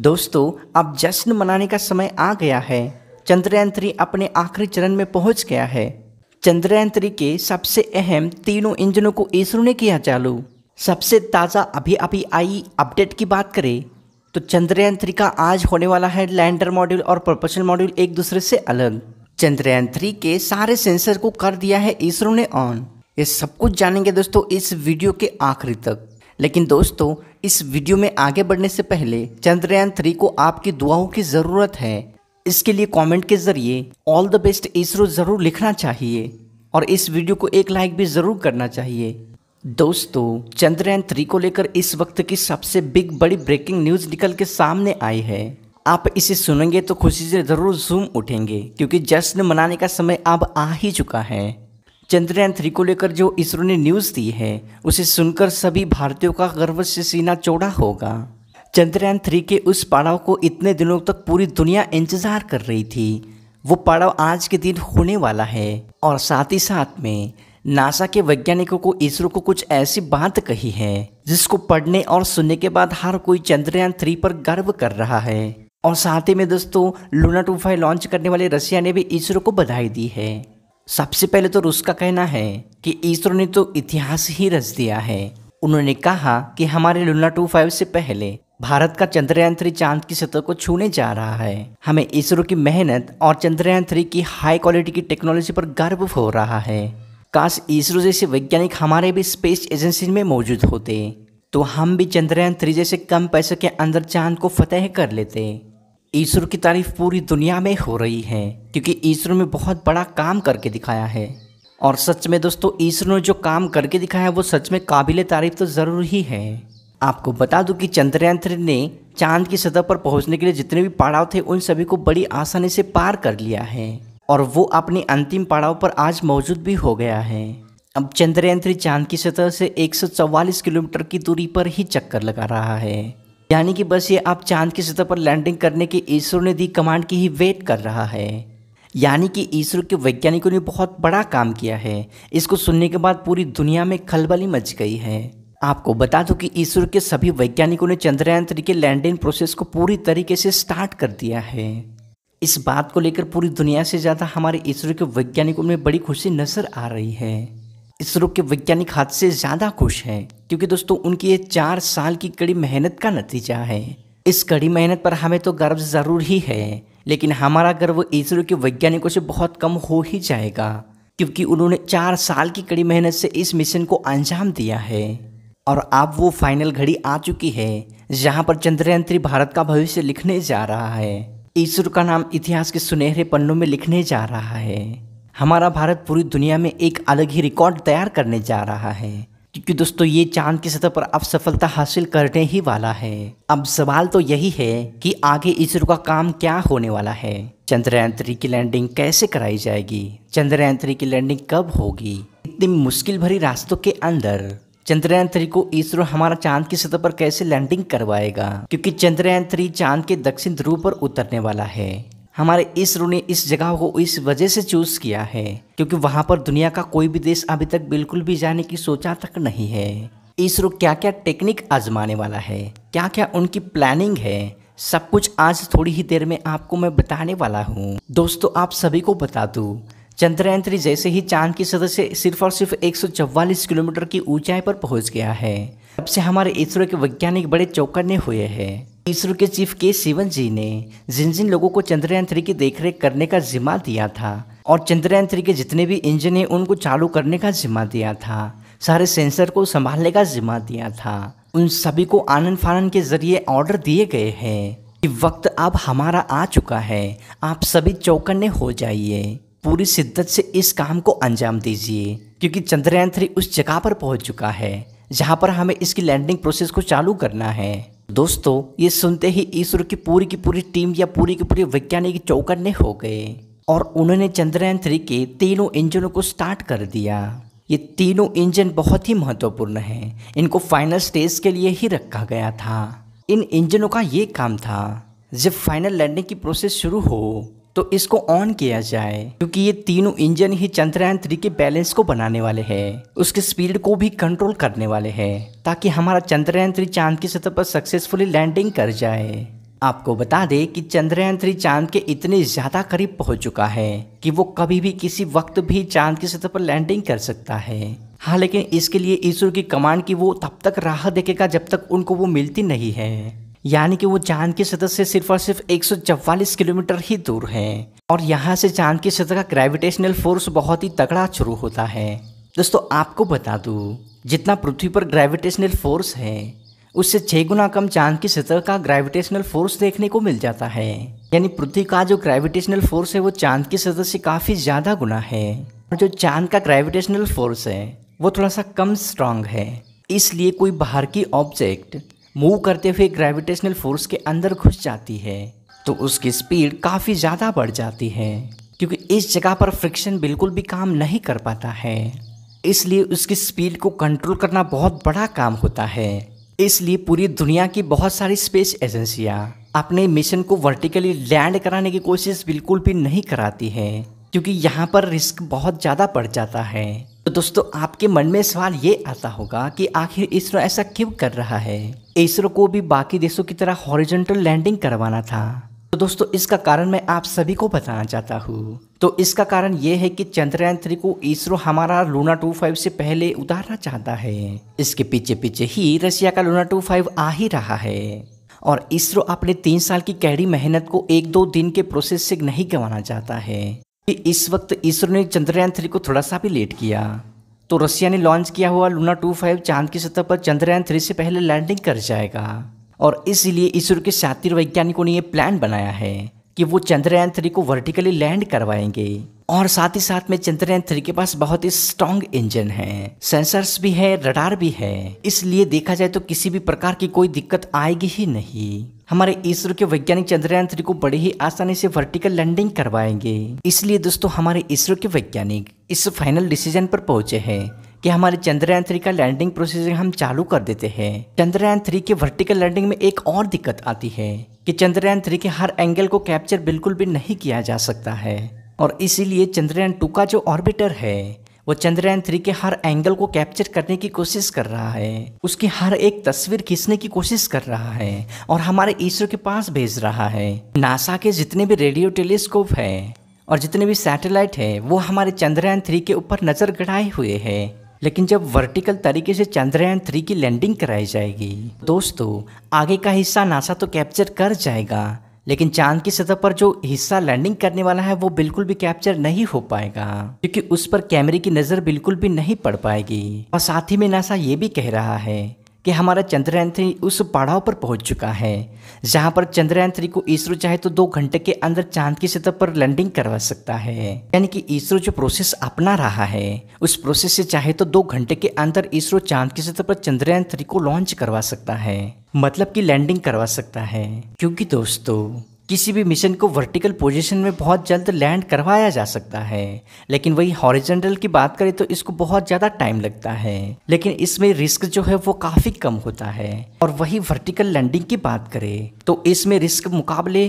दोस्तों, अब जश्न मनाने का समय आ गया है। चंद्रयान-3 अपने आखिरी चरण में पहुंच गया है। चंद्रयान-3 के सबसे अहम तीनों इंजनों को इसरो ने किया चालू। सबसे ताज़ा अभी आई अपडेट की बात करें तो चंद्रयान-3 का आज होने वाला है लैंडर मॉड्यूल और प्रोपल्शन मॉड्यूल एक दूसरे से अलग। चंद्रयान-3 के सारे सेंसर को कर दिया है इसरो ने ऑन। ये सब कुछ जानेंगे दोस्तों इस वीडियो के आखिरी तक। लेकिन दोस्तों, इस वीडियो में आगे बढ़ने से पहले चंद्रयान-3 को आपकी दुआओं की ज़रूरत है। इसके लिए कमेंट के ज़रिए ऑल द बेस्ट इसरो ज़रूर लिखना चाहिए और इस वीडियो को एक लाइक भी ज़रूर करना चाहिए। दोस्तों, चंद्रयान-3 को लेकर इस वक्त की सबसे बड़ी ब्रेकिंग न्यूज़ निकल के सामने आई है। आप इसे सुनेंगे तो खुशी से ज़रूर झूम उठेंगे क्योंकि जश्न मनाने का समय अब आ ही चुका है। चंद्रयान-3 को लेकर जो इसरो ने न्यूज़ दी है उसे सुनकर सभी भारतीयों का गर्व से सीना चौड़ा होगा। चंद्रयान-3 के उस पड़ाव को इतने दिनों तक पूरी दुनिया इंतज़ार कर रही थी। वो पड़ाव आज के दिन होने वाला है और साथ ही साथ में नासा के वैज्ञानिकों को इसरो को कुछ ऐसी बात कही है जिसको पढ़ने और सुनने के बाद हर कोई चंद्रयान-3 पर गर्व कर रहा है। और साथ ही में दोस्तों, लूना 25 लॉन्च करने वाले रशिया ने भी इसरो को बधाई दी है। सबसे पहले तो रूस का कहना है कि इसरो ने तो इतिहास ही रच दिया है। उन्होंने कहा कि हमारे लूना 25 से पहले भारत का चंद्रयान-3 चांद की सतह को छूने जा रहा है। हमें इसरो की मेहनत और चंद्रयान-3 की हाई क्वालिटी की टेक्नोलॉजी पर गर्व हो रहा है। काश इसरो जैसे वैज्ञानिक हमारे भी स्पेस एजेंसी में मौजूद होते तो हम भी चंद्रयान-3 जैसे कम पैसों के अंदर चांद को फतेह कर लेते। इसरो की तारीफ पूरी दुनिया में हो रही है क्योंकि इसरो में बहुत बड़ा काम करके दिखाया है। और सच में दोस्तों, इसरो ने जो काम करके दिखाया है वो सच में काबिले तारीफ तो ज़रूर ही है। आपको बता दूं कि चंद्रयान-3 ने चांद की सतह पर पहुंचने के लिए जितने भी पड़ाव थे उन सभी को बड़ी आसानी से पार कर लिया है और वो अपनी अंतिम पड़ाव पर आज मौजूद भी हो गया है। अब चंद्रयान-3 चांद की सतह से 144 किलोमीटर की दूरी पर ही चक्कर लगा रहा है। यानी कि बस ये अब चांद की सतह पर लैंडिंग करने की इसरो ने दी कमांड की ही वेट कर रहा है। यानी कि इसरो के वैज्ञानिकों ने बहुत बड़ा काम किया है। इसको सुनने के बाद पूरी दुनिया में खलबली मच गई है। आपको बता दूं कि इसरो के सभी वैज्ञानिकों ने चंद्रयान-3 के लैंडिंग प्रोसेस को पूरी तरीके से स्टार्ट कर दिया है। इस बात को लेकर पूरी दुनिया से ज़्यादा हमारे इसरो के वैज्ञानिकों में बड़ी खुशी नज़र आ रही है। इसरो के वैज्ञानिक हद से ज़्यादा खुश हैं क्योंकि दोस्तों उनकी ये 4 साल की कड़ी मेहनत का नतीजा है। इस कड़ी मेहनत पर हमें तो गर्व ज़रूर ही है, लेकिन हमारा गर्व इसरो के वैज्ञानिकों से बहुत कम हो ही जाएगा क्योंकि उन्होंने 4 साल की कड़ी मेहनत से इस मिशन को अंजाम दिया है। और अब वो फाइनल घड़ी आ चुकी है जहाँ पर चंद्रयान-3 भारत का भविष्य लिखने जा रहा है। इसरो का नाम इतिहास के सुनहरे पन्नों में लिखने जा रहा है। हमारा भारत पूरी दुनिया में एक अलग ही रिकॉर्ड तैयार करने जा रहा है क्योंकि दोस्तों ये चांद की सतह पर अब सफलता हासिल करने ही वाला है। अब सवाल तो यही है कि आगे इसरो का काम क्या होने वाला है। चंद्रयान-3 की लैंडिंग कैसे कराई जाएगी? चंद्रयान-3 की लैंडिंग कब होगी? इतनी मुश्किल भरी रास्तों के अंदर चंद्रयान-3 को इसरो हमारा चांद की सतह पर कैसे लैंडिंग करवाएगा? क्योंकि चंद्रयान-3 चांद के दक्षिण ध्रुव पर उतरने वाला है। हमारे इसरो ने इस जगह को इस वजह से चूज़ किया है क्योंकि वहाँ पर दुनिया का कोई भी देश अभी तक बिल्कुल भी जाने की सोचा तक नहीं है। इसरो क्या क्या टेक्निक आजमाने वाला है, क्या क्या उनकी प्लानिंग है, सब कुछ आज थोड़ी ही देर में आपको मैं बताने वाला हूँ। दोस्तों, आप सभी को बता दूँ, चंद्रयान-3 जैसे ही चांद की सतह से सिर्फ और सिर्फ 144 किलोमीटर की ऊंचाई पर पहुंच गया है, तब से हमारे इसरो के वैज्ञानिक बड़े चौकन्ने हुए हैं। इसरो के चीफ के सिवन जी ने जिन जिन लोगों को चंद्रयान-3 की देखरेख करने का जिम्मा दिया था और चंद्रयान-3 के जितने भी इंजन हैं उनको चालू करने का जिम्मा दिया था, सारे सेंसर को संभालने का जिम्मा दिया था, उन सभी को आनन फानन के जरिए ऑर्डर दिए गए हैं कि वक्त अब हमारा आ चुका है, आप सभी चौकन्ने हो जाइए, पूरी शिद्दत से इस काम को अंजाम दीजिए क्योंकि चंद्रयान-3 उस जगह पर पहुंच चुका है जहां पर हमें इसकी लैंडिंग प्रोसेस को चालू करना है। दोस्तों, ये सुनते ही इसरो की पूरी टीम या पूरी की पूरी वैज्ञानिक चौकन्ने हो गए और उन्होंने चंद्रयान-3 के तीनों इंजनों को स्टार्ट कर दिया। ये तीनों इंजन बहुत ही महत्वपूर्ण हैं, इनको फाइनल स्टेज के लिए ही रखा गया था। इन इंजनों का ये काम था जब फाइनल लैंडिंग की प्रोसेस शुरू हो तो इसको ऑन किया जाए क्योंकि ये तीनों इंजन ही चंद्रयान-3 के बैलेंस को बनाने वाले हैं, उसके स्पीड को भी कंट्रोल करने वाले हैं ताकि हमारा चंद्रयान-3 चांद की सतह पर सक्सेसफुली लैंडिंग कर जाए। आपको बता दें कि चंद्रयान 3 चांद के इतने ज़्यादा करीब पहुंच चुका है कि वो कभी भी किसी वक्त भी चांद की सतह पर लैंडिंग कर सकता है। हाँ, लेकिन इसके लिए इसरो की कमांड की वो तब तक राह देखेगा जब तक उनको वो मिलती नहीं है। यानी कि वो चांद की सतह से सिर्फ और सिर्फ 144 किलोमीटर ही दूर है और यहाँ से चांद की सतह का ग्रेविटेशनल फोर्स बहुत ही तगड़ा शुरू होता है। दोस्तों आपको बता दूँ, जितना पृथ्वी पर ग्रेविटेशनल फोर्स है उससे 6 गुना कम चांद की सतह का ग्रेविटेशनल फोर्स देखने को मिल जाता है। यानी पृथ्वी का जो ग्रेविटेशनल फोर्स है वो चांद की सतह से काफ़ी ज़्यादा गुना है और जो चांद का ग्रेविटेशनल फोर्स है वो थोड़ा सा कम स्ट्रांग है। इसलिए कोई बाहर की ऑब्जेक्ट मूव करते हुए ग्रेविटेशनल फोर्स के अंदर घुस जाती है तो उसकी स्पीड काफ़ी ज़्यादा बढ़ जाती है, क्योंकि इस जगह पर फ्रिक्शन बिल्कुल भी काम नहीं कर पाता है। इसलिए उसकी स्पीड को कंट्रोल करना बहुत बड़ा काम होता है। इसलिए पूरी दुनिया की बहुत सारी स्पेस एजेंसियां अपने मिशन को वर्टिकली लैंड कराने की कोशिश बिल्कुल भी नहीं कराती है, क्योंकि यहाँ पर रिस्क बहुत ज़्यादा बढ़ जाता है। तो दोस्तों आपके मन में सवाल ये आता होगा कि आखिर इसरो ऐसा क्यों कर रहा है। इसरो को भी बाकी देशों की तरह हॉरिजॉन्टल लैंडिंग करवाना था। तो दोस्तों इसका कारण मैं आप सभी को बताना चाहता हूँ। तो इसका कारण ये है कि चंद्रयान 3 को इसरो हमारा लूना 25 से पहले उतारना चाहता है। इसके पीछे पीछे ही रशिया का लूना 25 आ ही रहा है और इसरो अपने 3 साल की कड़ी मेहनत को 1-2 दिन के प्रोसेस से नहीं गंवाना चाहता है। इस वक्त इसरो ने चंद्रयान 3 को थोड़ा सा भी लेट किया तो रशिया ने लॉन्च किया हुआ लूना 25 चांद की सतह पर चंद्रयान 3 से पहले लैंडिंग कर जाएगा और इसीलिए इसरो के शातिर वैज्ञानिकों ने ये प्लान बनाया है कि वो चंद्रयान 3 को वर्टिकली लैंड करवाएंगे। और साथ ही साथ में चंद्रयान 3 के पास बहुत ही स्ट्रॉन्ग इंजन है, सेंसर्स भी है, रडार भी है। इसलिए देखा जाए तो किसी भी प्रकार की कोई दिक्कत आएगी ही नहीं। हमारे इसरो के वैज्ञानिक चंद्रयान 3 को बड़ी ही आसानी से वर्टिकल लैंडिंग करवाएंगे। इसलिए दोस्तों हमारे इसरो के वैज्ञानिक इस फाइनल डिसीजन पर पहुंचे हैं कि हमारे चंद्रयान 3 का लैंडिंग प्रोसेस हम चालू कर देते हैं। चंद्रयान 3 के वर्टिकल लैंडिंग में एक और दिक्कत आती है कि चंद्रयान 3 के हर एंगल को कैप्चर बिल्कुल भी नहीं किया जा सकता है और इसीलिए चंद्रयान 2 का जो ऑर्बिटर है वो चंद्रयान 3 के हर एंगल को कैप्चर करने की कोशिश कर रहा है, उसकी हर एक तस्वीर खींचने की कोशिश कर रहा है और हमारे इसरो के पास भेज रहा है। नासा के जितने भी रेडियो टेलीस्कोप है और जितने भी सैटेलाइट है वो हमारे चंद्रयान 3 के ऊपर नजर गड़ाए हुए हैं। लेकिन जब वर्टिकल तरीके से चंद्रयान 3 की लैंडिंग कराई जाएगी दोस्तों आगे का हिस्सा नासा तो कैप्चर कर जाएगा, लेकिन चांद की सतह पर जो हिस्सा लैंडिंग करने वाला है वो बिल्कुल भी कैप्चर नहीं हो पाएगा, क्योंकि उस पर कैमरे की नज़र बिल्कुल भी नहीं पड़ पाएगी। और साथ ही में नासा ये भी कह रहा है कि हमारा चंद्रयान 3 उस पड़ाव पर पहुंच चुका है जहां पर चंद्रयान 3 को इसरो चाहे तो 2 घंटे के अंदर चांद की सतह पर लैंडिंग करवा सकता है। यानी कि इसरो जो प्रोसेस अपना रहा है उस प्रोसेस से चाहे तो 2 घंटे के अंदर इसरो चांद की सतह पर चंद्रयान 3 को लॉन्च करवा सकता है, मतलब कि लैंडिंग करवा सकता है। क्योंकि दोस्तों किसी भी मिशन को वर्टिकल पोजीशन में बहुत जल्द लैंड करवाया जा सकता है, लेकिन वही हॉरिजॉन्टल की बात करें तो इसको बहुत ज़्यादा टाइम लगता है, लेकिन इसमें रिस्क जो है वो काफ़ी कम होता है। और वही वर्टिकल लैंडिंग की बात करें तो इसमें रिस्क मुकाबले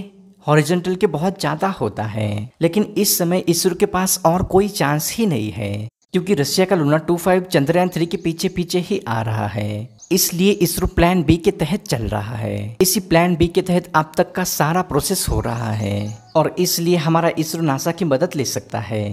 हॉरिजॉन्टल के बहुत ज़्यादा होता है। लेकिन इस समय इसरो के पास और कोई चांस ही नहीं है, क्योंकि रशिया का लूना 25 चंद्रयान 3 के पीछे पीछे ही आ रहा है। इसलिए इसरो प्लान बी के तहत चल रहा है। इसी प्लान बी के तहत अब तक का सारा प्रोसेस हो रहा है और इसलिए हमारा इसरो नासा की मदद ले सकता है,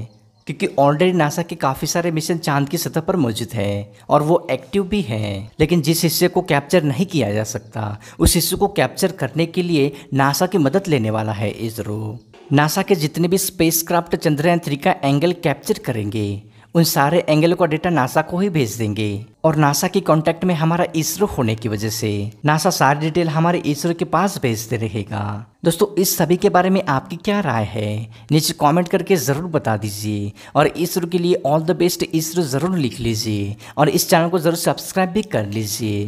क्योंकि ऑलरेडी नासा के काफ़ी सारे मिशन चांद की सतह पर मौजूद है और वो एक्टिव भी हैं। लेकिन जिस हिस्से को कैप्चर नहीं किया जा सकता उस हिस्से को कैप्चर करने के लिए नासा की मदद लेने वाला है इसरो। नासा के जितने भी स्पेसक्राफ्ट चंद्रयान 3 का एंगल कैप्चर करेंगे उन सारे एंगल का डेटा नासा को ही भेज देंगे और नासा की कांटेक्ट में हमारा इसरो होने की वजह से नासा सारी डिटेल हमारे इसरो के पास भेजते रहेगा। दोस्तों इस सभी के बारे में आपकी क्या राय है नीचे कमेंट करके ज़रूर बता दीजिए और इसरो के लिए ऑल द बेस्ट इसरो ज़रूर लिख लीजिए और इस चैनल को ज़रूर सब्सक्राइब भी कर लीजिए।